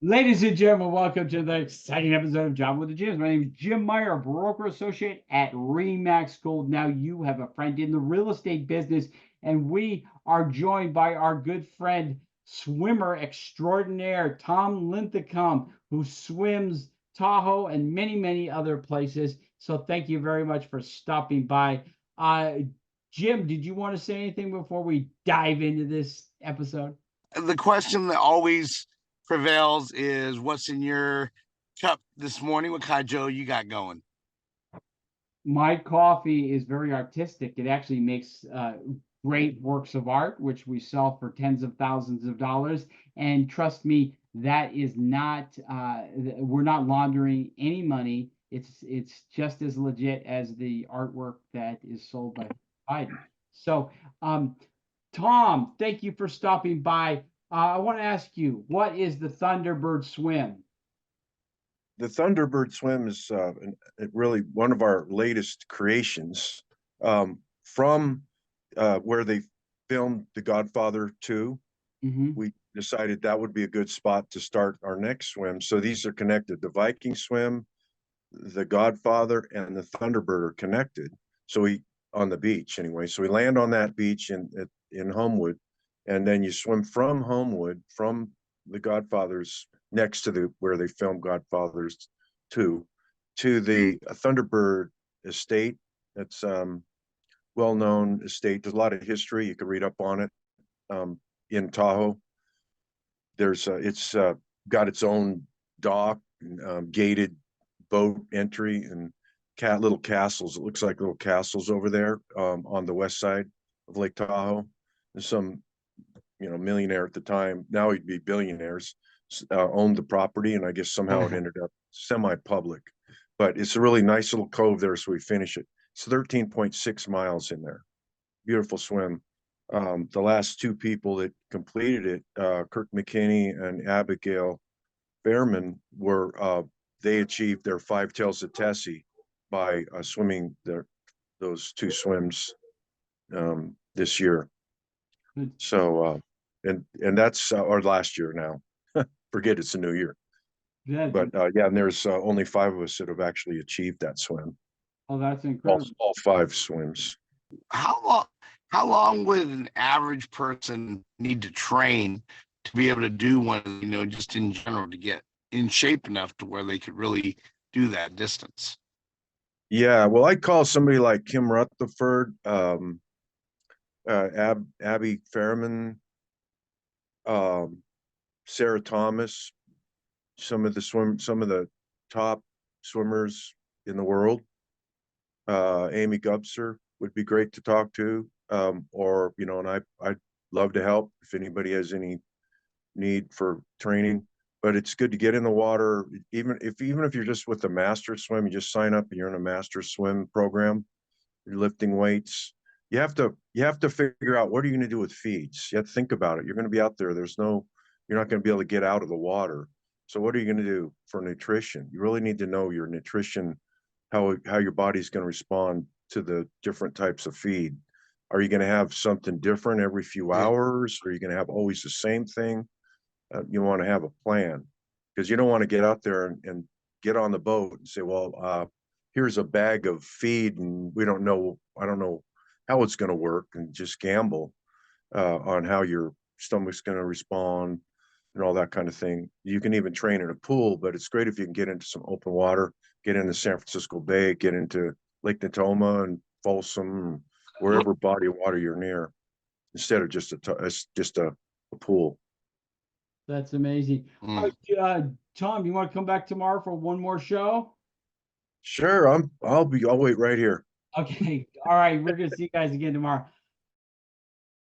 Ladies and gentlemen, welcome to the exciting episode of Job with the Gyms. My name is Jim Meyer, a broker associate at Remax Gold. Now you have a friend in the real estate business, and we are joined by our good friend, swimmer extraordinaire, Tom Linthicum, who swims Tahoe and many, many other places. So thank you very much for stopping by. Jim, did you want to say anything before we dive into this episode? The question that always prevails is what's in your cup this morning? What kind of Joe you got going? My coffee is very artistic. It actually makes great works of art, which we sell for tens of thousands of dollars. And trust me, that is not we're not laundering any money. It's just as legit as the artwork that is sold by Biden. So, Tom, thank you for stopping by. I want to ask you, what is the Thunderbird swim? The Thunderbird swim is really one of our latest creations from where they filmed The Godfather 2. Mm-hmm. We decided that would be a good spot to start our next swim. So these are connected. The Viking swim, The Godfather, and the Thunderbird are connected. So we on the beach anyway. So we land on that beach in Homewood, and then you swim from Homewood from The Godfather's next to the where they filmed Godfathers 2 to the Thunderbird estate. It's well-known estate. There's a lot of history. You can read up on it in Tahoe. There's it's got its own dock, gated boat entry, and little castles. It looks like little castles over there on the west side of Lake Tahoe. There's some, millionaire at the time. Now he'd be billionaires. Owned the property, and I guess somehow it ended up semi-public. But it's a really nice little cove there, so we finish it. It's 13.6 miles in there. Beautiful swim. The last two people that completed it, Kirk McKinney and Abigail Behrman, they achieved their 5 tails of Tessie by swimming those two swims this year. So and that's our last year now. Forget it's a new year. Yeah. But yeah, and there's only 5 of us that have actually achieved that swim. Oh, that's incredible. All 5 swims. How long would an average person need to train to be able to do one, just in general, to get in shape enough to where they could really do that distance? Yeah, well, I'd call somebody like Kim Rutherford, Abby Fairman, Sarah Thomas, some of the top swimmers in the world. Amy Gubser would be great to talk to, or and I'd love to help if anybody has any need for training. But it's good to get in the water, even if you're just with the master swim. You just sign up and you're in a master swim program. You're lifting weights. You have to figure out, what are you going to do with feeds. You have to think about it. You're going to be out there. You're not going to be able to get out of the water. So what are you going to do for nutrition? You really need to know your nutrition, how your body's going to respond to the different types of feed. Are you going to have something different every few hours? Or are you going to have always the same thing? You want to have a plan, because you don't want to get out there and get on the boat and say, well, here's a bag of feed, and I don't know how it's going to work, and just gamble on how your stomach's going to respond and all that kind of thing. You can even train in a pool, but it's great if you can get into some open water, get into San Francisco Bay, get into Lake Natoma and Folsom, wherever body of water you're near, instead of just a pool. That's amazing. Tom, you want to come back tomorrow for one more show? Sure, I'll wait right here. Okay. All right. We're going to see you guys again tomorrow.